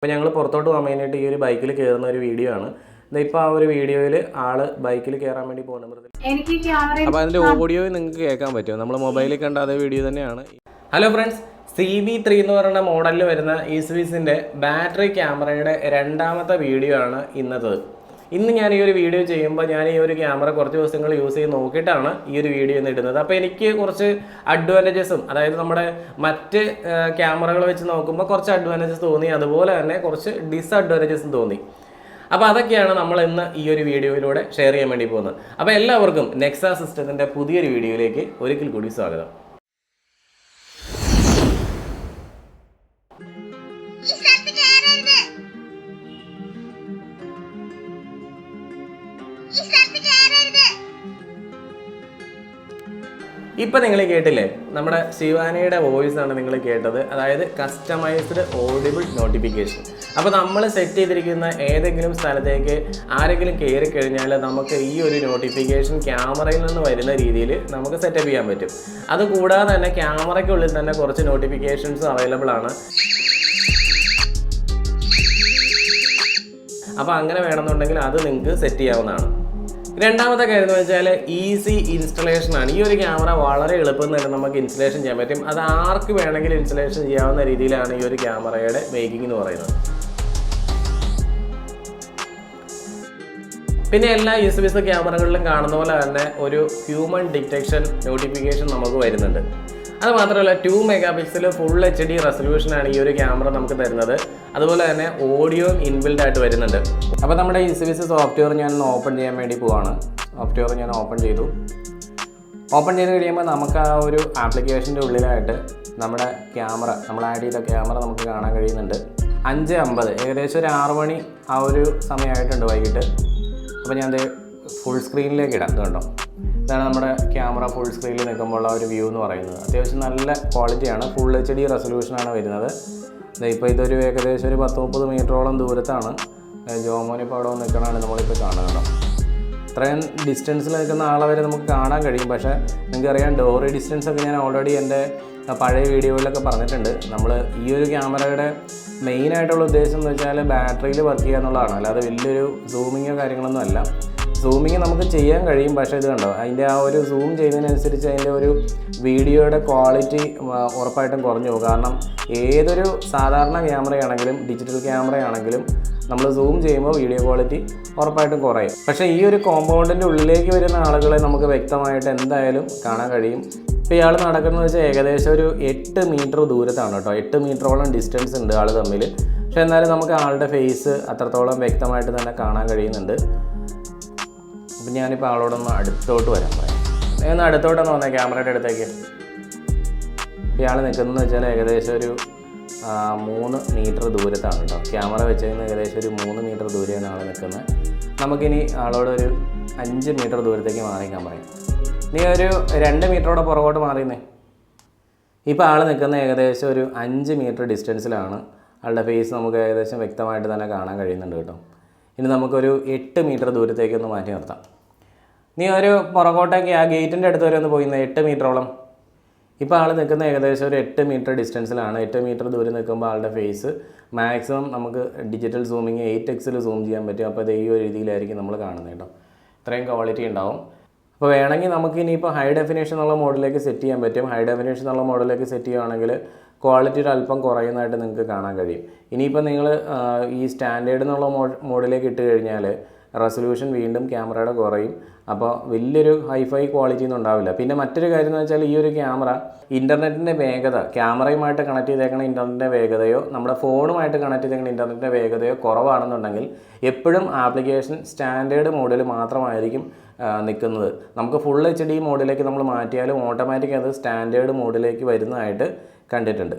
അപ്പോൾ ഞങ്ങൾ പുറത്തോട്ട് പോകാൻ വേണ്ടിയിട്ട് ഈ ഒരു ബൈക്കിൽ കയറുന്ന ഒരു വീഡിയോ ആണ്. ഇപ്പോൾ ആ ഒരു വീഡിയോയിൽ ആള് ബൈക്കിൽ കയറാൻ വേണ്ടി പോകുന്നത്. അപ്പോൾ അതിൻ്റെ ഓഡിയോ നിങ്ങൾക്ക് കേൾക്കാൻ പറ്റും. നമ്മൾ മൊബൈലിൽ കണ്ട അതേ വീഡിയോ തന്നെയാണ്. ഹലോ ഫ്രണ്ട്സ്, CB3 എന്ന് പറയുന്ന മോഡലിൽ വരുന്ന ഈസ്വിസിൻ്റെ ബാറ്ററി ക്യാമറയുടെ രണ്ടാമത്തെ വീഡിയോ ആണ് ഇന്നത്തത്. ഇന്ന് ഞാൻ ഈ ഒരു വീഡിയോ ചെയ്യുമ്പോൾ ഞാൻ ഈ ഒരു ക്യാമറ കുറച്ച് ദിവസങ്ങൾ യൂസ് ചെയ്ത് നോക്കിയിട്ടാണ് ഈ ഒരു വീഡിയോ ഇടുന്നത്. അപ്പോൾ എനിക്ക് കുറച്ച് അഡ്വാൻറ്റേജസും, അതായത് നമ്മുടെ മറ്റ് ക്യാമറകൾ വെച്ച് നോക്കുമ്പോൾ കുറച്ച് അഡ്വാൻറ്റേജസ് തോന്നി, അതുപോലെ തന്നെ കുറച്ച് ഡിസഡ്വാൻറ്റേജസും തോന്നി. അപ്പോൾ അതൊക്കെയാണ് നമ്മൾ ഇന്ന് ഈ ഒരു വീഡിയോയിലൂടെ ഷെയർ ചെയ്യാൻ വേണ്ടി പോകുന്നത്. അപ്പോൾ എല്ലാവർക്കും നെക്സ സിസ്റ്റത്തിൻ്റെ പുതിയൊരു വീഡിയോയിലേക്ക് ഒരിക്കൽ കൂടി സ്വാഗതം. ഇപ്പം നിങ്ങൾ കേട്ടില്ലേ, നമ്മുടെ ശിവാനിയുടെ വോയിസ് ആണ് നിങ്ങൾ കേട്ടത്, അതായത് കസ്റ്റമൈസ്ഡ് ഓഡിബിൾ നോട്ടിഫിക്കേഷൻ. അപ്പോൾ നമ്മൾ സെറ്റ് ചെയ്തിരിക്കുന്ന ഏതെങ്കിലും സ്ഥലത്തേക്ക് ആരെങ്കിലും കയറി കഴിഞ്ഞാൽ നമുക്ക് ഈ ഒരു നോട്ടിഫിക്കേഷൻ ക്യാമറയിൽ നിന്ന് വരുന്ന രീതിയിൽ നമുക്ക് സെറ്റപ്പ് ചെയ്യാൻ പറ്റും. അതുകൂടാതെ തന്നെ ക്യാമറയ്ക്കുള്ളിൽ തന്നെ കുറച്ച് നോട്ടിഫിക്കേഷൻസ് അവൈലബിൾ ആണ്. അപ്പോൾ അങ്ങനെ വേണമെന്നുണ്ടെങ്കിൽ അത് നിങ്ങൾക്ക് സെറ്റ് ചെയ്യാവുന്നതാണ്. രണ്ടാമത്തെ കാര്യം എന്ന് വെച്ചാൽ ഈസി ഇൻസ്റ്റലേഷനാണ്. ഈ ഒരു ക്യാമറ വളരെ എളുപ്പം തന്നെ നമുക്ക് ഇൻസ്റ്റലേഷൻ ചെയ്യാൻ പറ്റും. അത് ആർക്ക് വേണമെങ്കിലും ഇൻസ്റ്റലേഷൻ ചെയ്യാവുന്ന രീതിയിലാണ് ഈ ഒരു ക്യാമറയുടെ മേക്കിംഗ് എന്ന് പറയുന്നത്. പിന്നെ എല്ലാ ഈസ്വിസ് ക്യാമറകളിലും കാണുന്ന പോലെ തന്നെ ഒരു ഹ്യൂമൻ ഡിറ്റക്ഷൻ നോട്ടിഫിക്കേഷൻ നമുക്ക് വരുന്നുണ്ട്. അത് മാത്രമല്ല 2 മെഗാപിക്സൽ ഫുൾ HD റെസൊല്യൂഷനാണ് ഈ ഒരു ക്യാമറ നമുക്ക് തരുന്നത്. അതുപോലെ തന്നെ ഓഡിയോ ഇൻബിൽഡ് ആയിട്ട് വരുന്നുണ്ട്. അപ്പോൾ നമ്മുടെ ഈസ്വിസ് സോഫ്റ്റ്വെയർ ഞാൻ ഓപ്പൺ ചെയ്യാൻ വേണ്ടി പോവാണ്. സോഫ്റ്റ്വെയർ ഞാൻ ഓപ്പൺ ചെയ്തു. ഓപ്പൺ ചെയ്ത് കഴിയുമ്പോൾ നമുക്ക് ആ ഒരു ആപ്ലിക്കേഷൻ്റെ ഉള്ളിലായിട്ട് നമ്മുടെ ക്യാമറ, നമ്മൾ ആഡ് ചെയ്ത ക്യാമറ നമുക്ക് കാണാൻ കഴിയുന്നുണ്ട്. 5:50, ഏകദേശം ഒരു 6 മണി ആ ഒരു സമയമായിട്ടുണ്ട് വൈകിട്ട്. അപ്പോൾ ഞാൻ ഫുൾ സ്ക്രീനിലേക്ക് ഇടാം. കണ്ടോ, ഇതാണ് നമ്മുടെ ക്യാമറ ഫുൾ സ്ക്രീനിൽ നിൽക്കുമ്പോൾ ആ ഒരു വ്യൂ എന്ന് പറയുന്നത്. അത്യാവശ്യം നല്ല ക്വാളിറ്റിയാണ്, ഫുൾ HD റെസൊല്യൂഷനാണ് വരുന്നത്. ഇപ്പോൾ ഇതൊരു ഏകദേശം ഒരു 10-30 മീറ്ററോളം ദൂരത്താണ്. ജോമോനിപ്പോൾ അവിടെ നിൽക്കണമാണ് നമ്മളിപ്പോൾ കാണുന്നത്. ഇത്രയും ഡിസ്റ്റൻസിൽ നിൽക്കുന്ന ആളെ വരെ നമുക്ക് കാണാൻ കഴിയും. പക്ഷേ നിങ്ങൾക്കറിയാം, ഡോറി ഡിസ്റ്റൻസ് ഒക്കെ ഞാൻ ഓൾറെഡി എൻ്റെ പഴയ വീഡിയോയിലൊക്കെ പറഞ്ഞിട്ടുണ്ട്. നമ്മൾ ഈ ഒരു ക്യാമറയുടെ മെയിനായിട്ടുള്ള ഉദ്ദേശം എന്ന് വെച്ചാൽ ബാറ്ററിയിൽ വർക്ക് ചെയ്യുക എന്നുള്ളതാണ്, അല്ലാതെ വലിയൊരു സൂമിങ്ങോ കാര്യങ്ങളൊന്നും അല്ല. സൂമിങ് നമുക്ക് ചെയ്യാൻ കഴിയും, പക്ഷേ ഇത് കണ്ടോ, അതിൻ്റെ ആ ഒരു സൂം ചെയ്യുന്നതിനനുസരിച്ച് അതിൻ്റെ ഒരു വീഡിയോയുടെ ക്വാളിറ്റി ഉറപ്പായിട്ടും കുറഞ്ഞു പോകും. കാരണം ഏതൊരു സാധാരണ ക്യാമറയാണെങ്കിലും ഡിജിറ്റൽ ക്യാമറയാണെങ്കിലും നമ്മൾ സൂം ചെയ്യുമ്പോൾ വീഡിയോ ക്വാളിറ്റി ഉറപ്പായിട്ടും കുറയും. പക്ഷേ ഈ ഒരു കോമ്പൗണ്ടിൻ്റെ ഉള്ളിലേക്ക് വരുന്ന ആളുകളെ നമുക്ക് വ്യക്തമായിട്ട് എന്തായാലും കാണാൻ കഴിയും. ഇപ്പോൾ ഇയാൾ നടക്കുന്നത് വെച്ചാൽ ഏകദേശം ഒരു 8 മീറ്റർ ദൂരത്താണ് കേട്ടോ. 8 മീറ്ററോളം ഡിസ്റ്റൻസ് ഉണ്ട് ആൾ തമ്മിൽ. പക്ഷേ എന്നാലും നമുക്ക് ആളുടെ ഫേസ് അത്രത്തോളം വ്യക്തമായിട്ട് തന്നെ കാണാൻ കഴിയുന്നുണ്ട്. അപ്പം ഞാനിപ്പോൾ ആളോടൊന്ന് അടുത്തോട്ട് വരാൻ പറയാം. ഒന്ന് അടുത്തോട്ടൊന്ന് വന്നേ, ക്യാമറയുടെ അടുത്തേക്ക്. ഇയാൾ നിൽക്കുന്നതെന്ന് വെച്ചാൽ ഏകദേശം ഒരു 3 മീറ്റർ ദൂരത്താണ് കേട്ടോ. ക്യാമറ വെച്ചതിന് ഏകദേശം ഒരു 3 മീറ്റർ ദൂരെയാണ് ആൾ നിൽക്കുന്നത്. നമുക്കിനി ആളോടൊരു 5 മീറ്റർ ദൂരത്തേക്ക് മാറിക്കാൻ പറയാം. നീ ഒരു 2 മീറ്ററോടെ പുറകോട്ട് മാറിയെന്നേ. ഇപ്പോൾ ആൾ നിൽക്കുന്ന ഏകദേശം ഒരു 5 മീറ്റർ ഡിസ്റ്റൻസിലാണ്. ആളുടെ ഫേസ് നമുക്ക് ഏകദേശം വ്യക്തമായിട്ട് തന്നെ കാണാൻ കഴിയുന്നുണ്ട് കേട്ടോ. ഇനി നമുക്കൊരു 8 മീറ്റർ ദൂരത്തേക്കൊന്ന് മാറ്റി നിർത്താം. നീ ഒരു പുറകോട്ടേക്ക് ആ ഗേറ്റിൻ്റെ അടുത്ത് വരെ ഒന്ന് പോയിന്ന് 8 മീറ്ററോളം. ഇപ്പോൾ ആൾ നിൽക്കുന്ന ഏകദേശം ഒരു 8 മീറ്റർ ഡിസ്റ്റൻസിലാണ്. 8 മീറ്റർ ദൂരം നിൽക്കുമ്പോൾ ആളുടെ ഫേസ് മാക്സിമം നമുക്ക് ഡിജിറ്റൽ സൂമിങ് 8x സൂം ചെയ്യാൻ പറ്റും. അപ്പോൾ ഈ ഒരു രീതിയിലായിരിക്കും നമ്മൾ കാണുന്നത് കേട്ടോ. ഇത്രയും ക്വാളിറ്റി ഉണ്ടാവും. അപ്പോൾ വേണമെങ്കിൽ നമുക്ക് ഇനിയിപ്പോൾ ഹൈ ഡെഫിനേഷൻ എന്നുള്ള മോഡിലേക്ക് സെറ്റ് ചെയ്യാൻ പറ്റും. ഹൈ ഡെഫിനേഷൻ എന്നുള്ള മോഡിലേക്ക് സെറ്റ് ചെയ്യുകയാണെങ്കിൽ ക്വാളിറ്റി ഒരു അല്പം കുറയുന്നതായിട്ട് നിങ്ങൾക്ക് കാണാൻ കഴിയും. ഇനിയിപ്പോൾ നിങ്ങൾ ഈ സ്റ്റാൻഡേർഡ് എന്നുള്ള മോഡിലേക്ക് ഇട്ട് കഴിഞ്ഞാൽ റെസൊല്യൂഷൻ വീണ്ടും ക്യാമറയുടെ കുറയും. അപ്പോൾ വലിയൊരു ഹൈഫൈ ക്വാളിറ്റി ഒന്നും ഉണ്ടാവില്ല. പിന്നെ മറ്റൊരു കാര്യം എന്ന് വെച്ചാൽ ഈ ഒരു ക്യാമറ ഇൻ്റർനെറ്റിൻ്റെ വേഗത, ക്യാമറയുമായിട്ട് കണക്ട് ചെയ്തേക്കുന്ന ഇൻ്റർനെറ്റിൻ്റെ വേഗതയോ നമ്മുടെ ഫോണുമായിട്ട് കണക്ട് ചെയ്തേക്കുന്ന ഇൻ്റർനെറ്റിൻ്റെ വേഗതയോ കുറവാണെന്നുണ്ടെങ്കിൽ എപ്പോഴും ആപ്ലിക്കേഷൻ സ്റ്റാൻഡേർഡ് മോഡിൽ മാത്രമായിരിക്കും നിൽക്കുന്നത്. നമുക്ക് ഫുൾ HD മോഡിലേക്ക് നമ്മൾ മാറ്റിയാലും ഓട്ടോമാറ്റിക് അത് സ്റ്റാൻഡേർഡ് മോഡിലേക്ക് വരുന്നതായിട്ട് കണ്ടിട്ടുണ്ട്.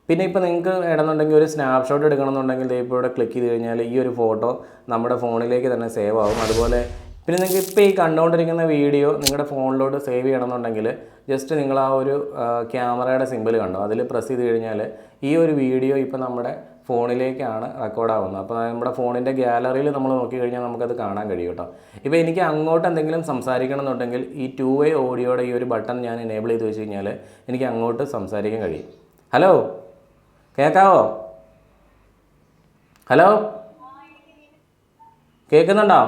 പിന്നെ ഇപ്പോൾ നിങ്ങൾക്ക് വേണമെന്നുണ്ടെങ്കിൽ ഒരു സ്നാപ്ഷോട്ട് എടുക്കണമെന്നുണ്ടെങ്കിൽ ഇപ്പോൾ ഇവിടെ ക്ലിക്ക് ചെയ്ത് കഴിഞ്ഞാൽ ഈ ഒരു ഫോട്ടോ നമ്മുടെ ഫോണിലേക്ക് തന്നെ സേവ് ആവും. അതുപോലെ പിന്നെ നിങ്ങൾക്ക് ഇപ്പോൾ ഈ കണ്ടുകൊണ്ടിരിക്കുന്ന വീഡിയോ നിങ്ങളുടെ ഫോണിലോട്ട് സേവ് ചെയ്യണമെന്നുണ്ടെങ്കിൽ ജസ്റ്റ് നിങ്ങൾ ആ ഒരു ക്യാമറയുടെ സിമ്പിൾ കണ്ടോ, അതിൽ പ്രസ് ചെയ്ത് കഴിഞ്ഞാൽ ഈ ഒരു വീഡിയോ ഇപ്പോൾ നമ്മുടെ ഫോണിലേക്കാണ് റെക്കോർഡാവുന്നത്. അപ്പോൾ നമ്മുടെ ഫോണിൻ്റെ ഗാലറിയിൽ നമ്മൾ നോക്കിക്കഴിഞ്ഞാൽ നമുക്കത് കാണാൻ കഴിയും കേട്ടോ. ഇപ്പോൾ എനിക്ക് അങ്ങോട്ട് എന്തെങ്കിലും സംസാരിക്കണം എന്നുണ്ടെങ്കിൽ ഈ 2-way ഓഡിയോയുടെ ഈ ഒരു ബട്ടൺ ഞാൻ എനേബിൾ ചെയ്ത് വെച്ച് കഴിഞ്ഞാൽ എനിക്ക് അങ്ങോട്ട് സംസാരിക്കാൻ കഴിയും. ഹലോ, കേൾക്കാവോ? ഹലോ, കേൾക്കുന്നുണ്ടോ?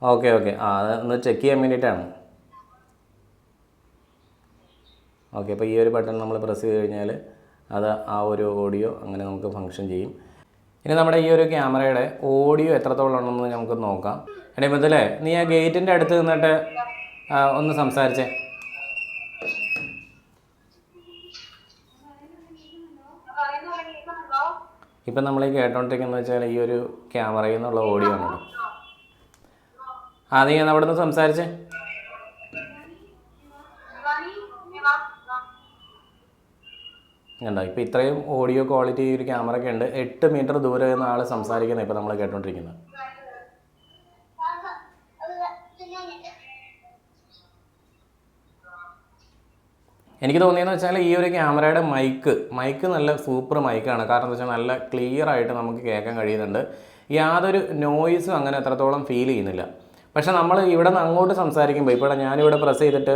ഓക്കെ ഓക്കെ, അതൊന്ന് ചെക്ക് ചെയ്യാൻ വേണ്ടിയിട്ടാണ്. ഓക്കെ, അപ്പോൾ ഈ ഒരു ബട്ടൺ നമ്മൾ പ്രസ് ചെയ്ത് കഴിഞ്ഞാൽ അത് ആ ഒരു ഓഡിയോ അങ്ങനെ നമുക്ക് ഫങ്ഷൻ ചെയ്യും. ഇനി നമ്മുടെ ഈ ഒരു ക്യാമറയുടെ ഓഡിയോ എത്രത്തോളം ഉണ്ടെന്ന് നമുക്ക് നോക്കാം. എടീ നീ ആ ഗേറ്റിൻ്റെ അടുത്ത് നിന്നിട്ട് ഒന്ന് സംസാരിച്ചേ. ഇപ്പം നമ്മൾ ഈ കേട്ടോണ്ടിരിക്കുന്നത് വെച്ചാൽ ഈ ഒരു ക്യാമറയിൽ നിന്നുള്ള ഓഡിയോ ആണ്. നീ അവിടെ നിന്ന് സംസാരിച്ചേ. കണ്ടോ, ഇപ്പോൾ ഇത്രയും ഓഡിയോ ക്വാളിറ്റി ഈ ഒരു ക്യാമറയ്ക്ക് ഉണ്ട്. 8 മീറ്റർ ദൂരെ നിന്ന് ആൾ സംസാരിക്കുന്നത് ഇപ്പോൾ നമ്മൾ കേട്ടോണ്ടിരിക്കുന്നത്. എനിക്ക് തോന്നിയെന്ന് വെച്ചാൽ ഈ ഒരു ക്യാമറയുടെ മൈക്ക് നല്ല സൂപ്പർ മൈക്കാണ്. കാരണം എന്താ വെച്ചാൽ നല്ല ക്ലിയർ ആയിട്ട് നമുക്ക് കേൾക്കാൻ കഴിയുന്നുണ്ട്. യാതൊരു നോയ്സും അങ്ങനെ എത്രത്തോളം ഫീൽ ചെയ്യുന്നില്ല. പക്ഷേ നമ്മൾ ഇവിടെ നിന്ന് അങ്ങോട്ട് സംസാരിക്കുമ്പോൾ, ഇപ്പോൾ ഞാനിവിടെ പ്രസ് ചെയ്തിട്ട്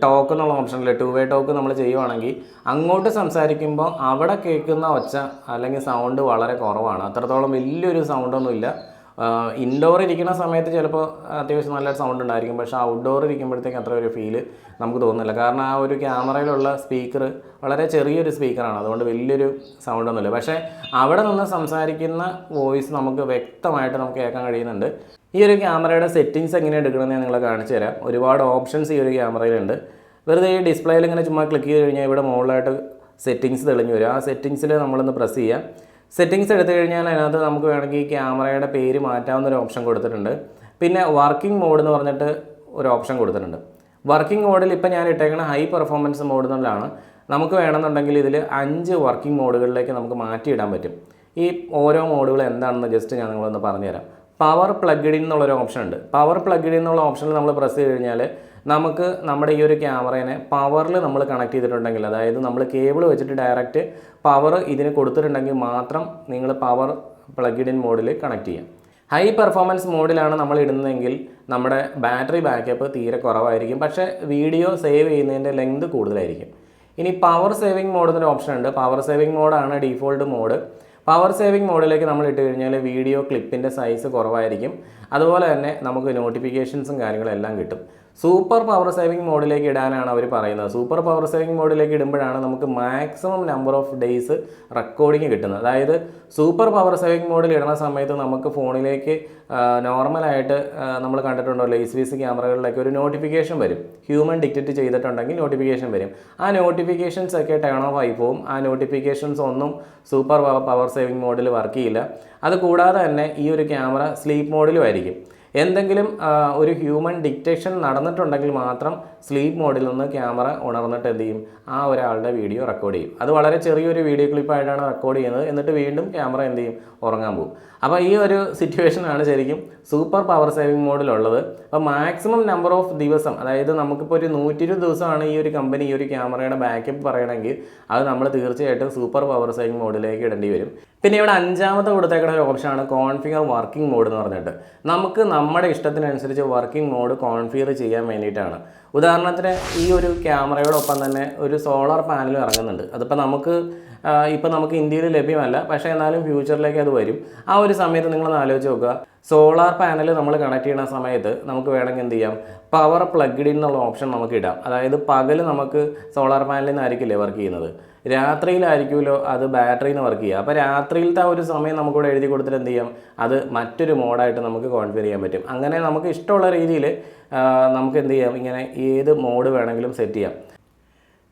ടോക്ക് എന്നുള്ള ഓപ്ഷനിൽ 2 വേ ടോക്ക് നമ്മൾ ചെയ്യുവാണെങ്കിൽ അങ്ങോട്ട് സംസാരിക്കുമ്പോൾ അവിടെ കേൾക്കുന്ന ഒച്ച അല്ലെങ്കിൽ സൗണ്ട് വളരെ കുറവാണ്. അത്രത്തോളം വലിയൊരു സൗണ്ടൊന്നുമില്ല. ഇൻഡോർ ഇരിക്കുന്ന സമയത്ത് ചിലപ്പോൾ അത്യാവശ്യം നല്ലൊരു സൗണ്ട് ഉണ്ടായിരിക്കും. പക്ഷേ ഔട്ട്ഡോർ ഇരിക്കുമ്പോഴത്തേക്ക് അത്ര ഒരു ഫീല് നമുക്ക് തോന്നുന്നില്ല. കാരണം ആ ഒരു ക്യാമറയിലുള്ള സ്പീക്കർ വളരെ ചെറിയൊരു സ്പീക്കറാണ്. അതുകൊണ്ട് വലിയൊരു സൗണ്ടൊന്നുമില്ല. പക്ഷേ അവിടെ നിന്ന് സംസാരിക്കുന്ന വോയിസ് നമുക്ക് വ്യക്തമായിട്ട് നമുക്ക് കേൾക്കാൻ കഴിയുന്നുണ്ട്. ഈ ഒരു ക്യാമറയുടെ സെറ്റിങ്സ് എങ്ങനെ എടുക്കണമെന്ന് ഞാൻ നിങ്ങളെ കാണിച്ചു തരാം. ഒരുപാട് ഓപ്ഷൻസ് ഈ ഒരു ക്യാമറയിലുണ്ട്. വെറുതെ ഈ ഡിസ്പ്ലേയിൽ ഇങ്ങനെ ചുമ്മാ ക്ലിക്ക് ചെയ്ത് കഴിഞ്ഞാൽ ഇവിടെ മുകളിലായിട്ട് സെറ്റിങ്സ് തെളിഞ്ഞു വരും. ആ സെറ്റിങ്സിൽ നമ്മളൊന്ന് പ്രസ് ചെയ്യാം. സെറ്റിങ്സ് എടുത്തു കഴിഞ്ഞാൽ അതിനകത്ത് നമുക്ക് വേണമെങ്കിൽ ഈ ക്യാമറയുടെ പേര് മാറ്റാവുന്നൊരു ഓപ്ഷൻ കൊടുത്തിട്ടുണ്ട്. പിന്നെ വർക്കിംഗ് മോഡ് എന്ന് പറഞ്ഞിട്ട് ഒരു ഓപ്ഷൻ കൊടുത്തിട്ടുണ്ട്. വർക്കിംഗ് മോഡിൽ ഇപ്പോൾ ഞാൻ ഇട്ടേക്കുന്ന ഹൈ പെർഫോമൻസ് മോഡ് എന്നുള്ളതാണ്. നമുക്ക് വേണമെന്നുണ്ടെങ്കിൽ ഇതിൽ 5 വർക്കിംഗ് മോഡുകളിലേക്ക് നമുക്ക് മാറ്റിയിടാൻ പറ്റും. ഈ ഓരോ മോഡുകൾ എന്താണെന്ന് ജസ്റ്റ് ഞാൻ നിങ്ങളൊന്ന് പറഞ്ഞുതരാം. പവർ പ്ലഗ്ഡ് ഇൻ എന്നുള്ളൊരു ഓപ്ഷൻ ഉണ്ട്. പവർ പ്ലഗ്ഡ് ഇൻ എന്നുള്ള ഓപ്ഷനിൽ നമ്മൾ പ്രസ് ചെയ്ത് കഴിഞ്ഞാൽ നമുക്ക് നമ്മുടെ ഈ ഒരു ക്യാമറേനെ പവറിൽ നമ്മൾ കണക്ട് ചെയ്തിട്ടുണ്ടെങ്കിൽ, അതായത് നമ്മൾ കേബിൾ വെച്ചിട്ട് ഡയറക്റ്റ് പവർ ഇതിന് കൊടുത്തിട്ടുണ്ടെങ്കിൽ മാത്രം നിങ്ങൾ പവർ പ്ലഗ്ഡ് ഇൻ മോഡിൽ കണക്ട് ചെയ്യാം. ഹൈ പെർഫോമൻസ് മോഡിലാണ് നമ്മൾ ഇടുന്നതെങ്കിൽ നമ്മുടെ ബാറ്ററി ബാക്കപ്പ് തീരെ കുറവായിരിക്കും. പക്ഷേ വീഡിയോ സേവ് ചെയ്യുന്നതിൻ്റെ ലെങ്ത് കൂടുതലായിരിക്കും. ഇനി പവർ സേവിങ് മോഡ് എന്നൊരു ഓപ്ഷൻ ഉണ്ട്. പവർ സേവിങ് മോഡാണ് ഡീഫോൾട്ട് മോഡ്. പവർ സേവിങ് മോഡിലേക്ക് നമ്മൾ ഇട്ട് കഴിഞ്ഞാൽ വീഡിയോ ക്ലിപ്പിൻ്റെ സൈസ് കുറവായിരിക്കും. അതുപോലെ തന്നെ നമുക്ക് നോട്ടിഫിക്കേഷൻസും കാര്യങ്ങളെല്ലാം കിട്ടും. സൂപ്പർ പവർ സേവിങ് മോഡിലേക്ക് ഇടാനാണ് അവർ പറയുന്നത്. സൂപ്പർ പവർ സേവിങ് മോഡിലേക്ക് ഇടുമ്പോഴാണ് നമുക്ക് maximum number of days recording കിട്ടുന്നത്. അതായത് സൂപ്പർ പവർ സേവിങ് മോഡിൽ ഇടുന്ന സമയത്ത് നമുക്ക് ഫോണിലേക്ക് നോർമലായിട്ട് നമ്മൾ കണ്ടിട്ടുണ്ടല്ലോ, എസ്വിസ് ക്യാമറകളിലൊക്കെ ഒരു നോട്ടിഫിക്കേഷൻ വരും. ഹ്യൂമൻ ഡിക്റ്റേറ്റ് ചെയ്തിട്ടുണ്ടെങ്കിൽ നോട്ടിഫിക്കേഷൻ വരും. ആ നോട്ടിഫിക്കേഷൻസ് ഒക്കെ ടേൺ ഓഫ് ആയി പോകും. ആ നോട്ടിഫിക്കേഷൻസ് ഒന്നും സൂപ്പർ പവർ സേവിങ് മോഡിൽ വർക്ക് ചെയ്യില്ല. അതുകൂടാതെ തന്നെ ഈ ഒരു ക്യാമറ സ്ലീപ്പ് മോഡിലും ആയിരിക്കും. എന്തെങ്കിലും ഒരു ഹ്യൂമൻ ഡിറ്റക്ഷൻ നടന്നിട്ടുണ്ടെങ്കിൽ മാത്രം സ്ലീപ്പ് മോഡിൽ നിന്ന് ക്യാമറ ഉണർന്നിട്ട് എന്ത് ചെയ്യും, ആ ഒരാളുടെ വീഡിയോ റെക്കോർഡ് ചെയ്യും. അത് വളരെ ചെറിയൊരു വീഡിയോ ക്ലിപ്പായിട്ടാണ് റെക്കോർഡ് ചെയ്യുന്നത്. എന്നിട്ട് വീണ്ടും ക്യാമറ എന്ത് ചെയ്യും, ഉറങ്ങാൻ പോകും. അപ്പോൾ ഈ ഒരു സിറ്റുവേഷനാണ് ശരിക്കും സൂപ്പർ പവർ സേവിങ് മോഡിലുള്ളത്. അപ്പോൾ മാക്സിമം നമ്പർ ഓഫ് ദിവസം, അതായത് നമുക്കിപ്പോൾ ഒരു 120 ദിവസമാണ് ഈ ഒരു കമ്പനി ഈ ഒരു ക്യാമറയുടെ ബാക്കപ്പ് പറയണമെങ്കിൽ അത് നമ്മൾ തീർച്ചയായിട്ടും സൂപ്പർ പവർ സേവിങ് മോഡിലേക്ക് ഇടേണ്ടി വരും. പിന്നെ ഇവിടെ 5ാമത്തെ കൊടുത്തേക്കുന്ന ഒരു ഓപ്ഷനാണ് കോൺഫിഗർ വർക്കിംഗ് മോഡ് എന്ന് പറഞ്ഞിട്ട്. നമുക്ക് നമ്മുടെ ഇഷ്ടത്തിനനുസരിച്ച് വർക്കിംഗ് മോഡ് കോൺഫിഗർ ചെയ്യാൻ വേണ്ടിയിട്ടാണ്. ഉദാഹരണത്തിന് ഈ ഒരു ക്യാമറയോടൊപ്പം തന്നെ ഒരു സോളാർ പാനലും ഇറങ്ങുന്നുണ്ട്. അതിപ്പോൾ നമുക്ക് ഇന്ത്യയിൽ ലഭ്യമല്ല, പക്ഷേ എന്നാലും ഫ്യൂച്ചറിലേക്ക് അത് വരും. ആ ഒരു സമയത്ത് നിങ്ങളൊന്ന് ആലോചിച്ച് നോക്കുക, സോളാർ പാനൽ നമ്മൾ കണക്ട് ചെയ്യുന്ന സമയത്ത് നമുക്ക് വേണമെങ്കിൽ എന്ത് ചെയ്യാം, പവർ പ്ലഗ്ഡ് ഇൻ എന്നുള്ള ഓപ്ഷൻ നമുക്ക് ഇടാം. അതായത് പകൽ നമുക്ക് സോളാർ പാനലിൽ നിന്നായിരിക്കില്ലേ വർക്ക് ചെയ്യുന്നത്, രാത്രിയിലായിരിക്കുമല്ലോ അത് ബാറ്ററിയിൽ നിന്ന് വർക്ക് ചെയ്യുക. അപ്പോൾ രാത്രിയിലത്തെ ആ ഒരു സമയം നമുക്കിവിടെ എഴുതി കൊടുത്തിട്ട് എന്ത് ചെയ്യാം, അത് മറ്റൊരു മോഡായിട്ട് നമുക്ക് കോൺഫിഗർ ചെയ്യാൻ പറ്റും. അങ്ങനെ നമുക്ക് ഇഷ്ടമുള്ള രീതിയിൽ നമുക്ക് എന്ത് ചെയ്യാം, ഇങ്ങനെ ഏത് മോഡ് വേണമെങ്കിലും സെറ്റ് ചെയ്യാം.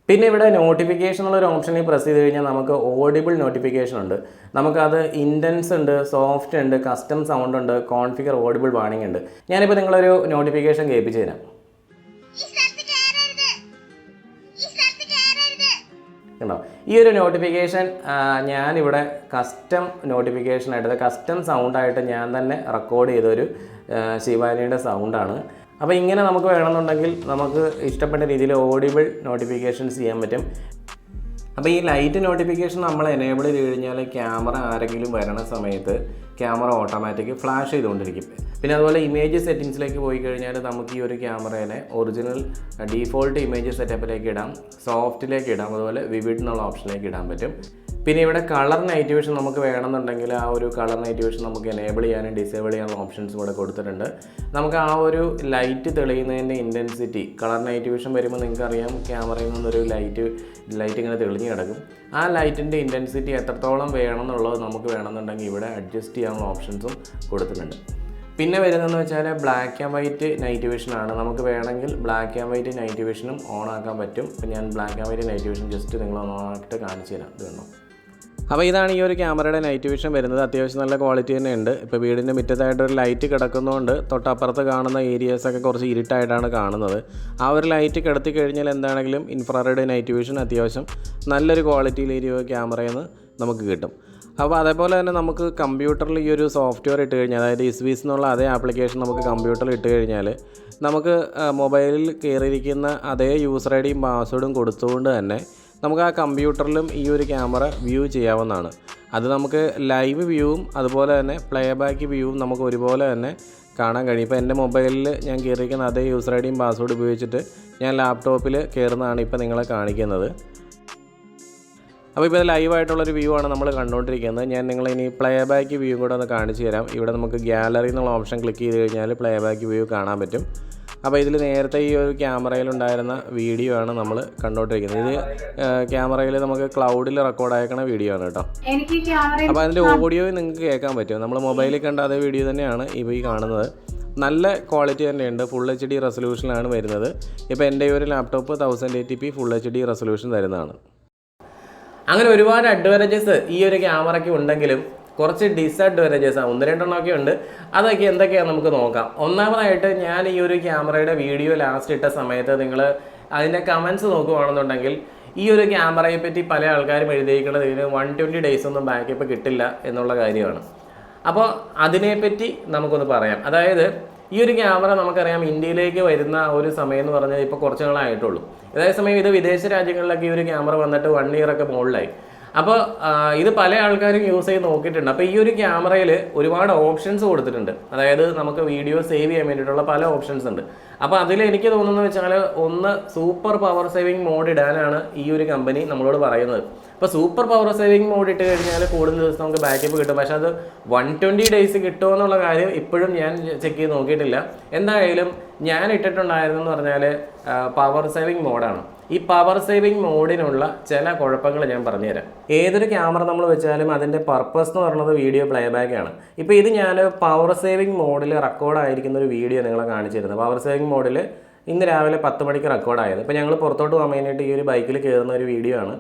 പിന്നെ ഇവിടെ നോട്ടിഫിക്കേഷൻ എന്നുള്ളൊരു ഓപ്ഷനിൽ പ്രസ് ചെയ്ത് കഴിഞ്ഞാൽ നമുക്ക് ഓഡിബിൾ നോട്ടിഫിക്കേഷൻ ഉണ്ട്. നമുക്കത് ഇൻറ്റൻസ് ഉണ്ട്, സോഫ്റ്റ് ഉണ്ട്, കസ്റ്റം സൗണ്ട് ഉണ്ട്, കോൺഫിഗർ ഓഡിബിൾ വാണിംഗ് ഉണ്ട്. ഞാനിപ്പോൾ നിങ്ങളൊരു നോട്ടിഫിക്കേഷൻ കേൾപ്പിച്ച് തരാം. കണ്ടോ, ഈ ഒരു നോട്ടിഫിക്കേഷൻ ഞാനിവിടെ കസ്റ്റം നോട്ടിഫിക്കേഷൻ ആയിട്ട്, കസ്റ്റം സൗണ്ടായിട്ട് ഞാൻ തന്നെ റെക്കോർഡ് ചെയ്തൊരു ശിവാനിയുടെ സൗണ്ടാണ്. അപ്പോൾ ഇങ്ങനെ നമുക്ക് വേണമെന്നുണ്ടെങ്കിൽ നമുക്ക് ഇഷ്ടപ്പെട്ട രീതിയിൽ ഓഡിബിൾ നോട്ടിഫിക്കേഷൻസ് ചെയ്യാൻ പറ്റും. അപ്പോൾ ഈ ലൈറ്റ് നോട്ടിഫിക്കേഷൻ നമ്മൾ എനേബിൾ ചെയ്ത് കഴിഞ്ഞാൽ ക്യാമറ ആരെങ്കിലും വരണ സമയത്ത് ക്യാമറ ഓട്ടോമാറ്റിക് ഫ്ലാഷ് ചെയ്തുകൊണ്ടിരിക്കും. പിന്നെ അതുപോലെ ഇമേജ് സെറ്റിങ്സിലേക്ക് പോയി കഴിഞ്ഞാൽ നമുക്ക് ഈ ഒരു ക്യാമറേനെ ഒറിജിനൽ ഡീഫോൾട്ട് ഇമേജ് സെറ്റപ്പിലേക്ക് ഇടാം, സോഫ്റ്റിലേക്ക് ഇടാം, അതുപോലെ വിവിഡ് എന്നുള്ള ഓപ്ഷനിലേക്ക് ഇടാൻ പറ്റും. പിന്നെ ഇവിടെ കളർ നൈറ്റ് വിഷൻ നമുക്ക് വേണമെന്നുണ്ടെങ്കിൽ ആ ഒരു കളർ നൈറ്റ് വിഷൻ നമുക്ക് എനേബിൾ ചെയ്യാനും ഡിസേബിൾ ചെയ്യാനുള്ള ഓപ്ഷൻസും കൂടെ കൊടുത്തിട്ടുണ്ട്. നമുക്ക് ആ ഒരു ലൈറ്റ് തെളിയുന്നതിൻ്റെ ഇൻറ്റൻസിറ്റി കളർ നൈറ്റ് വിഷൻ വരുമ്പോൾ നിങ്ങൾക്കറിയാം ക്യാമറയിൽ നിന്നൊരു ലൈറ്റ് ഇങ്ങനെ തെളിഞ്ഞ് കിടക്കും. ആ ലൈറ്റിൻ്റെ ഇൻറ്റൻസിറ്റി എത്രത്തോളം വേണമെന്നുള്ളത് നമുക്ക് വേണമെന്നുണ്ടെങ്കിൽ ഇവിടെ അഡ്ജസ്റ്റ് ചെയ്യാനുള്ള ഓപ്ഷൻസും കൊടുത്തിട്ടുണ്ട്. പിന്നെ വരുന്നതെന്ന് വെച്ചാൽ ബ്ലാക്ക് ആൻഡ് വൈറ്റ് നൈറ്റ് വിഷനാണ്. നമുക്ക് വേണമെങ്കിൽ ബ്ലാക്ക് ആൻഡ് വൈറ്റ് നൈറ്റ് വിഷനും ഓൺ ആക്കാൻ പറ്റും. അപ്പോൾ ഞാൻ black and white night vision just നിങ്ങൾ ഓൺ ആക്കിയിട്ട് കാണിച്ചു തരാം. ഇത് കണ്ടോ. അപ്പോൾ ഇതാണ് ഈ ഒരു ക്യാമറയുടെ നൈറ്റ് വിഷൻ വരുന്നത്. അത്യാവശ്യം നല്ല ക്വാളിറ്റി തന്നെ ഉണ്ട്. ഇപ്പോൾ വീടിൻ്റെ മുറ്റത്തായിട്ടൊരു ലൈറ്റ് കിടക്കുന്നതുകൊണ്ട് തൊട്ടപ്പുറത്ത് കാണുന്ന ഏരിയാസൊക്കെ കുറച്ച് ഇരുട്ടായിട്ടാണ് കാണുന്നത്. ആ ഒരു ലൈറ്റ് കിടത്തി കഴിഞ്ഞാൽ എന്താണെങ്കിലും ഇൻഫ്രാറെഡ് നൈറ്റ് വിഷൻ അത്യാവശ്യം നല്ലൊരു ക്വാളിറ്റിയിൽ ഈ ഒരു ക്യാമറയിൽ നിന്ന് നമുക്ക് കിട്ടും. അപ്പോൾ അതേപോലെ തന്നെ നമുക്ക് കമ്പ്യൂട്ടറിൽ ഈ ഒരു സോഫ്റ്റ്വെയർ ഇട്ട് കഴിഞ്ഞാൽ, അതായത് Ezviz എന്നുള്ള അതേ ആപ്ലിക്കേഷൻ നമുക്ക് കമ്പ്യൂട്ടറിൽ ഇട്ട് കഴിഞ്ഞാൽ നമുക്ക് മൊബൈലിൽ കയറിയിരിക്കുന്ന അതേ യൂസർ ഐ ഡിയും പാസ്വേഡും കൊടുത്തുകൊണ്ട് തന്നെ നമുക്ക് ആ കമ്പ്യൂട്ടറിലും ഈ ഒരു ക്യാമറ വ്യൂ ചെയ്യാവുന്നതാണ്. അത് നമുക്ക് ലൈവ് വ്യൂവും അതുപോലെ തന്നെ പ്ലേ ബാക്ക് വ്യൂവും നമുക്ക് ഒരുപോലെ തന്നെ കാണാൻ കഴിയും. ഇപ്പോൾ എൻ്റെ മൊബൈലിൽ ഞാൻ കയറിയിരിക്കുന്ന അതേ യൂസർ ഐ ഡിയും പാസ്വേഡ് ഉപയോഗിച്ചിട്ട് ഞാൻ ലാപ്ടോപ്പിൽ കയറുന്നതാണ് ഇപ്പോൾ നിങ്ങളെ കാണിക്കുന്നത്. അപ്പോൾ ഇപ്പോൾ ഇത് ലൈവായിട്ടുള്ളൊരു വ്യൂ ആണ് നമ്മൾ കണ്ടുകൊണ്ടിരിക്കുന്നത്. ഞാൻ നിങ്ങളിനി പ്ലേ ബാക്ക് വ്യൂ കൂടെ ഒന്ന് കാണിച്ചു തരാം. ഇവിടെ നമുക്ക് ഗ്യാലറി എന്നുള്ള ഓപ്ഷൻ ക്ലിക്ക് ചെയ്ത് കഴിഞ്ഞാൽ പ്ലേ ബാക്ക് വ്യൂ കാണാൻ പറ്റും. അപ്പോൾ ഇതിൽ നേരത്തെ ഈ ഒരു ക്യാമറയിലുണ്ടായിരുന്ന വീഡിയോ ആണ് നമ്മൾ കണ്ടുകൊണ്ടിരിക്കുന്നത്. ഇത് ക്യാമറയിൽ നമുക്ക് ക്ലൗഡിൽ റെക്കോർഡ് അയക്കണ വീഡിയോ ആണ് കേട്ടോ. അപ്പോൾ അതിൻ്റെ ഓഡിയോ നിങ്ങൾക്ക് കേൾക്കാൻ പറ്റും. നമ്മൾ മൊബൈലിൽ കണ്ട അതേ വീഡിയോ തന്നെയാണ് ഇപ്പോൾ ഈ കാണുന്നത്. നല്ല ക്വാളിറ്റി തന്നെയുണ്ട്. ഫുൾ HD റെസൊല്യൂഷനിലാണ് വരുന്നത്. ഇപ്പോൾ എൻ്റെ ഈ ഒരു laptop 1080p full HD resolution തരുന്നതാണ്. അങ്ങനെ ഒരുപാട് അഡ്വാൻറ്റേജസ് ഈ ഒരു ക്യാമറയ്ക്ക് ഉണ്ടെങ്കിലും കുറച്ച് ഡിസഡ്വാൻറ്റേജസ് ഒന്ന് രണ്ടെണ്ണമൊക്കെ ഉണ്ട്. അതൊക്കെ എന്തൊക്കെയാണ് നമുക്ക് നോക്കാം. ഒന്നാമതായിട്ട് ഞാൻ ഈ ഒരു ക്യാമറയുടെ വീഡിയോ ലാസ്റ്റ് ഇട്ട സമയത്ത് നിങ്ങൾ അതിൻ്റെ കമൻസ് നോക്കുകയാണെന്നുണ്ടെങ്കിൽ ഈ ഒരു ക്യാമറയെ പറ്റി പല ആൾക്കാരും എഴുതിയിരിക്കുന്നത് ഇതിന് 120 days ഒന്നും ബാക്കപ്പ് കിട്ടില്ല എന്നുള്ള കാര്യമാണ്. അപ്പോൾ അതിനെപ്പറ്റി നമുക്കൊന്ന് പറയാം. അതായത് ഈ ഒരു ക്യാമറ നമുക്കറിയാം ഇന്ത്യയിലേക്ക് വരുന്ന ഒരു സമയം എന്ന് പറഞ്ഞാൽ ഇപ്പോൾ കുറച്ച് നാളായിട്ടുള്ളൂ. അതേസമയം ഇത് വിദേശ രാജ്യങ്ങളിലൊക്കെ ഈ ഒരു ക്യാമറ വന്നിട്ട് 1 year ഒക്കെ മുകളിലായി. അപ്പോൾ ഇത് പല ആൾക്കാരും യൂസ് ചെയ്ത് നോക്കിയിട്ടുണ്ട്. അപ്പോൾ ഈ ഒരു ക്യാമറയിൽ ഒരുപാട് ഓപ്ഷൻസ് കൊടുത്തിട്ടുണ്ട്. അതായത് നമുക്ക് വീഡിയോ സേവ് ചെയ്യാൻ വേണ്ടിയിട്ടുള്ള പല ഓപ്ഷൻസ് ഉണ്ട്. അപ്പോൾ അതിൽ എനിക്ക് തോന്നുന്നത് വെച്ചാൽ ഒന്ന് സൂപ്പർ പവർ സേവിങ് മോഡ് ഇടാനാണ് ഈ ഒരു കമ്പനി നമ്മളോട് പറയുന്നത്. അപ്പോൾ സൂപ്പർ പവർ സേവിങ് മോഡ് ഇട്ട് കഴിഞ്ഞാൽ കൂടുതൽ ദിവസം നമുക്ക് ബാക്കപ്പ് കിട്ടും. പക്ഷേ അത് 120 days കിട്ടുമോ എന്നുള്ള കാര്യം ഇപ്പോഴും ഞാൻ ചെക്ക് ചെയ്ത് നോക്കിയിട്ടില്ല. എന്തായാലും ഞാൻ ഇട്ടിട്ടുണ്ടായിരുന്നെന്ന് പറഞ്ഞാൽ പവർ സേവിങ് മോഡാണ്. ഈ പവർ സേവിങ് മോഡിനുള്ള ചില കുഴപ്പങ്ങൾ ഞാൻ പറഞ്ഞുതരാം. ഏതൊരു ക്യാമറ നമ്മൾ വെച്ചാലും അതിൻ്റെ പർപ്പസ് എന്ന് പറയുന്നത് വീഡിയോ പ്ലേബാക്ക് ആണ്. ഇപ്പോൾ ഇത് ഞാൻ പവർ സേവിങ് മോഡിൽ റെക്കോർഡായിരിക്കുന്ന ഒരു വീഡിയോ നിങ്ങളെ കാണിച്ചിരുന്നത്. പവർ സേവിങ് മോഡിൽ ഇന്ന് രാവിലെ 10 മണിക്ക് റെക്കോർഡായത്. ഇപ്പോൾ ഞങ്ങൾ പുറത്തോട്ട് പോകാൻ വേണ്ടിയിട്ട് ഈ ഒരു ബൈക്കിൽ കയറുന്ന ഒരു വീഡിയോ ആണ്.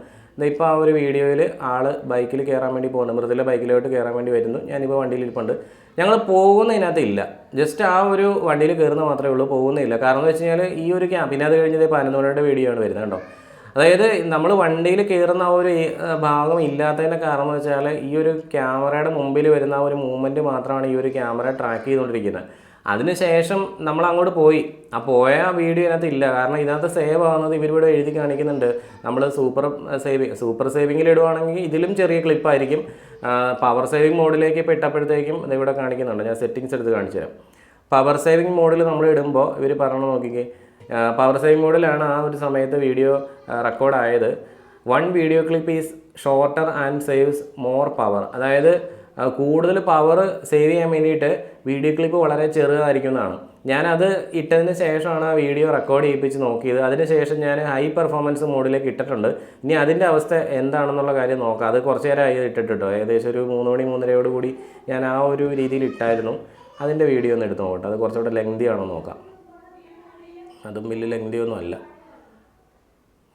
ഇപ്പോൾ ആ ഒരു വീഡിയോയിൽ ആൾ ബൈക്കിൽ കയറാൻ വേണ്ടി പോകുന്നു, മൃദുല ബൈക്കിലോട്ട് കയറാൻ വേണ്ടി വരുന്നു. ഞാനിപ്പോൾ വണ്ടിയിൽ ഇരിപ്പുണ്ട്. ഞങ്ങൾ പോകുന്നതിനകത്ത് ഇല്ല, ജസ്റ്റ് ആ ഒരു വണ്ടിയിൽ കയറുന്ന മാത്രമേ ഉള്ളൂ, പോകുന്നില്ല. കാരണം എന്ന് വെച്ച് കഴിഞ്ഞാൽ ഈ ഒരു പിന്നെ അത് കഴിഞ്ഞത് 11 മണിയുടെ വീഡിയോ ആണ് വരുന്നത് കേട്ടോ. അതായത് നമ്മൾ വണ്ടിയിൽ കയറുന്ന ആ ഒരു ഭാഗം ഇല്ലാത്തതിൻ്റെ കാരണം എന്ന് വെച്ചാൽ ഈ ഒരു ക്യാമറയുടെ മുമ്പിൽ വരുന്ന ആ ഒരു മൂവ്മെൻറ്റ് മാത്രമാണ് ഈ ഒരു ക്യാമറ ട്രാക്ക് ചെയ്തുകൊണ്ടിരിക്കുന്നത്. അതിനുശേഷം നമ്മൾ അങ്ങോട്ട് പോയി, ആ പോയ വീഡിയോ ഇതിനകത്ത് ഇല്ല. കാരണം ഇതിനകത്ത് സേവ് ആവുന്നത് ഇവരിവിടെ എഴുതി കാണിക്കുന്നുണ്ട്. നമ്മൾ സൂപ്പർ സേവിങ്ങിൽ ഇടുവാണെങ്കിൽ ഇതിലും ചെറിയ ക്ലിപ്പായിരിക്കും. പവർ സേവിങ് മോഡിലേക്ക് ഇപ്പോൾ ഇട്ടപ്പോഴത്തേക്കും ഇതിവിടെ കാണിക്കുന്നുണ്ട്. ഞാൻ സെറ്റിങ്സ് എടുത്ത് കാണിച്ചു തരാം. പവർ സേവിങ് മോഡിൽ നമ്മൾ ഇടുമ്പോൾ ഇവർ പറഞ്ഞു നോക്കിക്കേ, പവർ സേവിങ് മോഡിലാണ് ആ ഒരു സമയത്ത് വീഡിയോ റെക്കോർഡായത്. 1 video clip is shorter and saves more power. അതായത് കൂടുതൽ പവർ സേവ് ചെയ്യാൻ വേണ്ടിയിട്ട് വീഡിയോ ക്ലിപ്പ് വളരെ ചെറുതായിരിക്കുന്നതാണ്. ഞാനത് ഇട്ടതിന് ശേഷമാണ് ആ വീഡിയോ റെക്കോർഡ് ചെയ്യിപ്പിച്ച് നോക്കിയത്. അതിനുശേഷം ഞാൻ ഹൈ പെർഫോമൻസ് മോഡിലേക്ക് ഇട്ടിട്ടുണ്ട്. ഇനി അതിൻ്റെ അവസ്ഥ എന്താണെന്നുള്ള കാര്യം നോക്കാം. അത് കുറച്ച് നേരമായി ഇട്ടിട്ടോ, ഏകദേശം ഒരു 3 മണി 3:30 കൂടി ഞാൻ ആ ഒരു രീതിയിൽ ഇട്ടായിരുന്നു. അതിൻ്റെ വീഡിയോ ഒന്ന് എടുത്ത് നോക്കട്ടെ. അത് കുറച്ചുകൂടെ ലെങ്തി ആണോ നോക്കാം. അതും വലിയ ലെങ്തി ഒന്നും അല്ല.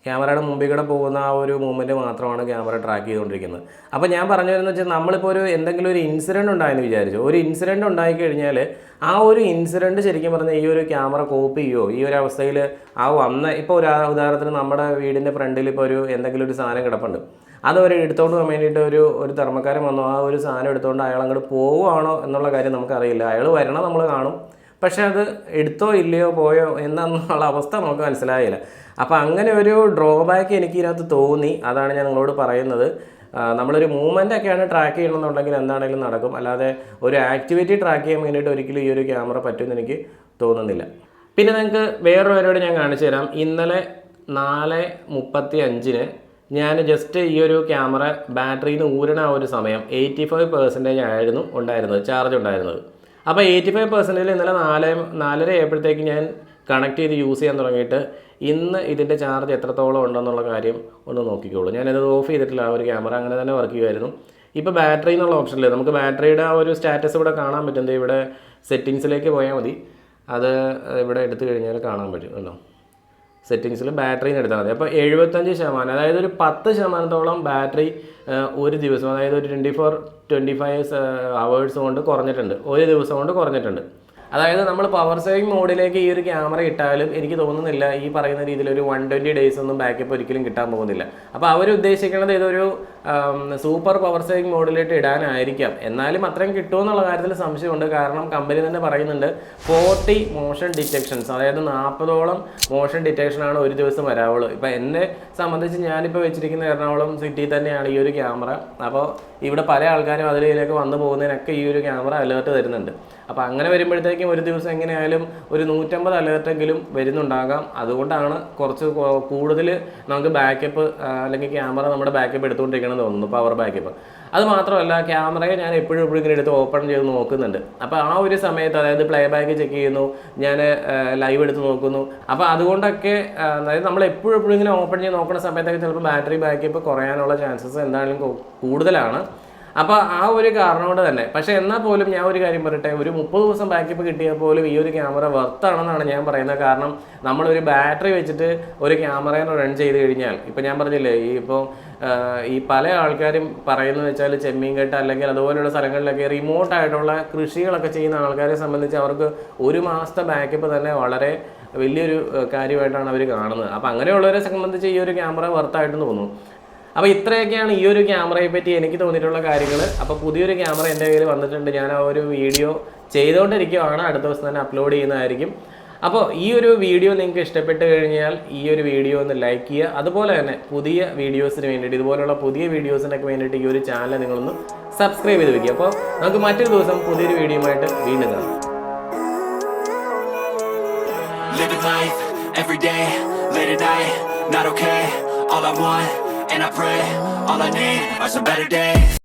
ക്യാമറയുടെ മുമ്പിൽ കൂടെ പോകുന്ന ആ ഒരു മൂവ്മെൻറ്റ് മാത്രമാണ് ക്യാമറ ട്രാക്ക് ചെയ്തുകൊണ്ടിരിക്കുന്നത്. അപ്പോൾ ഞാൻ പറഞ്ഞു വരുന്നത് വെച്ചാൽ നമ്മളിപ്പോൾ എന്തെങ്കിലും ഒരു ഇൻസിഡൻറ്റ് ഉണ്ടായെന്ന് വിചാരിച്ചു. ഒരു ഇൻസിഡൻറ്റ് ഉണ്ടായിക്കഴിഞ്ഞാൽ ആ ഒരു ഇൻസിഡൻറ്റ് ശരിക്കും പറഞ്ഞാൽ ഈ ഒരു ക്യാമറ കോപ്പി ചെയ്യുമോ? ഈ ഒരു അവസ്ഥയിൽ ഇപ്പോൾ ഉദാഹരണത്തിന് നമ്മുടെ വീടിൻ്റെ ഫ്രണ്ടിൽ ഇപ്പോൾ എന്തെങ്കിലും ഒരു സാധനം കിടപ്പുണ്ട്, അതവർ എടുത്തുകൊണ്ട് പോകാൻ വേണ്ടിയിട്ട് ഒരു തെർമ്മക്കാരൻ വന്നു. ആ ഒരു സാധനം എടുത്തുകൊണ്ട് അയാൾ അങ്ങോട്ട് പോവുകയാണോ എന്നുള്ള കാര്യം നമുക്കറിയില്ല. അയാൾ വരണം, നമ്മൾ കാണും, പക്ഷേ അത് എടുത്തോ ഇല്ലയോ പോയോ എന്നുള്ള അവസ്ഥ നമുക്ക് മനസ്സിലായില്ല. അപ്പോൾ അങ്ങനെ ഒരു ഡ്രോബാക്ക് എനിക്ക് ഇതിനകത്ത് തോന്നി. അതാണ് ഞാൻ നിങ്ങളോട് പറയുന്നത്. നമ്മളൊരു മൂവ്മെൻ്റ് ഒക്കെയാണ് ട്രാക്ക് ചെയ്യണമെന്നുണ്ടെങ്കിൽ എന്താണെങ്കിലും നടക്കും. അല്ലാതെ ഒരു ആക്ടിവിറ്റി ട്രാക്ക് ചെയ്യാൻ വേണ്ടിയിട്ട് ഒരിക്കലും ഈ ഒരു ക്യാമറ പറ്റുമെന്ന് എനിക്ക് തോന്നുന്നില്ല. പിന്നെ നിങ്ങൾക്ക് വേറൊരു പരിപാടി ഞാൻ കാണിച്ചു തരാം. ഇന്നലെ 4:35 ഞാൻ ജസ്റ്റ് ഈ ഒരു ക്യാമറ ബാറ്ററിയിൽ നിന്ന് ഊരണ ആ ഒരു സമയം 85% ആയിരുന്നു ഉണ്ടായിരുന്നത്, ചാർജ് ഉണ്ടായിരുന്നത്. അപ്പോൾ 85% ഇന്നലെ 4:30 ആയപ്പോഴത്തേക്ക് ഞാൻ കണക്ട് ചെയ്ത് യൂസ് ചെയ്യാൻ തുടങ്ങിയിട്ട് ഇന്ന് ഇതിൻ്റെ ചാർജ് എത്രത്തോളം ഉണ്ടെന്നുള്ള കാര്യം ഒന്ന് നോക്കിക്കോളൂ. ഞാനത് ഓഫ് ചെയ്തിട്ടില്ല, ആ ഒരു ക്യാമറ അങ്ങനെ തന്നെ വർക്ക് ചെയ്യുമായിരുന്നു. ഇപ്പോൾ ബാറ്ററി എന്നുള്ള ഓപ്ഷനിൽ നമുക്ക് ബാറ്ററിയുടെ ആ ഒരു സ്റ്റാറ്റസ് ഇവിടെ കാണാൻ പറ്റുന്നത്. ഇവിടെ സെറ്റിങ്സിലേക്ക് പോയാൽ മതി, അത് ഇവിടെ എടുത്തു കഴിഞ്ഞാൽ കാണാൻ പറ്റും കേട്ടോ. സെറ്റിങ്സിൽ ബാറ്ററിന്ന് എടുത്താൽ മതി. അപ്പോൾ 75%, അതായത് ഒരു 10% ബാറ്ററി ഒരു ദിവസം, അതായത് ഒരു 24-25 hours കൊണ്ട് കുറഞ്ഞിട്ടുണ്ട്, ഒരു ദിവസം കൊണ്ട് കുറഞ്ഞിട്ടുണ്ട്. അതായത് നമ്മൾ പവർ സേവിങ് മോഡിലേക്ക് ഈ ഒരു ക്യാമറ ഇട്ടാലും എനിക്ക് തോന്നുന്നില്ല ഈ പറയുന്ന രീതിയിൽ ഒരു 120 days ഒന്നും ബാക്കപ്പ് ഒരിക്കലും കിട്ടാൻ പോകുന്നില്ല. അപ്പോൾ അവർ ഉദ്ദേശിക്കുന്നത് ഇതൊരു സൂപ്പർ പവർ സേവിങ് മോഡിലേക്ക് ഇടാനായിരിക്കാം. എന്നാലും അത്രയും കിട്ടുമെന്നുള്ള കാര്യത്തിൽ സംശയമുണ്ട്. കാരണം കമ്പനി തന്നെ പറയുന്നുണ്ട് 40 മോഷൻ ഡിറ്റക്ഷൻസ്, അതായത് 40ഓളം മോഷൻ ഡിറ്റക്ഷനാണ് ഒരു ദിവസം വരാവുള്ളൂ. ഇപ്പോൾ എന്നെ സംബന്ധിച്ച് ഞാനിപ്പോൾ വെച്ചിരിക്കുന്ന എറണാകുളം സിറ്റിയിൽ തന്നെയാണ് ഈ ഒരു ക്യാമറ. അപ്പോൾ ഇവിടെ പല ആൾക്കാരും അതിലേക്ക് വന്നു പോകുന്നതിനൊക്കെ ഈ ഒരു ക്യാമറ അലേർട്ട് തരുന്നുണ്ട്. അപ്പോൾ അങ്ങനെ വരുമ്പോഴത്തേക്കും ഒരു ദിവസം എങ്ങനെയായാലും ഒരു 150 അലേർട്ടെങ്കിലും വരുന്നുണ്ടാകാം. അതുകൊണ്ടാണ് കുറച്ച് കൂടുതൽ നമുക്ക് ബാക്കപ്പ് അല്ലെങ്കിൽ ക്യാമറ നമ്മുടെ ബാക്കപ്പ് എടുത്തുകൊണ്ടിരിക്കണമെന്ന് തോന്നുന്നു, പവർ ബാക്കപ്പ്. അത് മാത്രമല്ല ക്യാമറയെ ഞാൻ എപ്പോഴും ഇങ്ങനെ എടുത്ത് ഓപ്പൺ ചെയ്ത് നോക്കുന്നുണ്ട്. അപ്പോൾ ആ ഒരു സമയത്ത്, അതായത് പ്ലേ ബാക്ക് ചെക്ക് ചെയ്യുന്നു, ഞാൻ ലൈവ് എടുത്ത് നോക്കുന്നു. അപ്പോൾ അതുകൊണ്ടൊക്കെ അതായത് നമ്മൾ എപ്പോഴും ഇങ്ങനെ ഓപ്പൺ ചെയ്ത് നോക്കുന്ന സമയത്തൊക്കെ ചിലപ്പോൾ ബാറ്ററി ബാക്കപ്പ് കുറയാനുള്ള ചാൻസസ് എന്തായാലും കൂടുതലാണ്. അപ്പോൾ ആ ഒരു കാരണം കൊണ്ട് തന്നെ. പക്ഷേ എന്നാൽ പോലും ഞാൻ ഒരു കാര്യം പറയട്ടെ, ഒരു 30 ദിവസം ബാക്കപ്പ് കിട്ടിയാൽ പോലും ഈ ഒരു ക്യാമറ വർത്താണെന്നാണ് ഞാൻ പറയുന്നത്. കാരണം നമ്മളൊരു ബാറ്ററി വെച്ചിട്ട് ഒരു ക്യാമറയെ റൺ ചെയ്ത് കഴിഞ്ഞാൽ, ഇപ്പോൾ ഞാൻ പറഞ്ഞില്ലേ, ഈ പല ആൾക്കാരും പറയുന്നത് വെച്ചാൽ ചെമ്മീൻകെട്ട് അല്ലെങ്കിൽ അതുപോലെയുള്ള സ്ഥലങ്ങളിലൊക്കെ റിമോട്ടായിട്ടുള്ള കൃഷികളൊക്കെ ചെയ്യുന്ന ആൾക്കാരെ സംബന്ധിച്ച് അവർക്ക് ഒരു മാസത്തെ ബാക്കപ്പ് തന്നെ വളരെ വലിയൊരു കാര്യമായിട്ടാണ് അവർ കാണുന്നത്. അപ്പോൾ അങ്ങനെയുള്ളവരെ സംബന്ധിച്ച് ഈ ഒരു ക്യാമറ വർത്തായിട്ടെന്ന് തോന്നുന്നു. അപ്പോൾ ഇത്രയൊക്കെയാണ് ഈ ഒരു ക്യാമറയെ പറ്റി എനിക്ക് തോന്നിയിട്ടുള്ള കാര്യങ്ങൾ. അപ്പോൾ പുതിയൊരു ക്യാമറ എൻ്റെ കയ്യിൽ വന്നിട്ടുണ്ട്. ഞാൻ ആ ഒരു വീഡിയോ ചെയ്തുകൊണ്ടിരിക്കുകയാണ്, അടുത്ത ദിവസം തന്നെ അപ്ലോഡ് ചെയ്യുന്നതായിരിക്കും. അപ്പോൾ ഈ ഒരു വീഡിയോ നിങ്ങൾക്ക് ഇഷ്ടപ്പെട്ട് കഴിഞ്ഞാൽ ഈ ഒരു വീഡിയോ ഒന്ന് ലൈക്ക് ചെയ്യുക. അതുപോലെ തന്നെ പുതിയ വീഡിയോസിന് വേണ്ടിയിട്ട്, ഇതുപോലുള്ള പുതിയ വീഡിയോസിനൊക്കെ വേണ്ടിയിട്ട് ഈ ഒരു ചാനൽ നിങ്ങളൊന്ന് സബ്സ്ക്രൈബ് ചെയ്ത് വയ്ക്കുക. അപ്പോൾ നമുക്ക് മറ്റൊരു ദിവസം പുതിയൊരു വീഡിയോയുമായിട്ട് വീണ്ടും കാണാം. All I want, and I pray, all I need are some better days.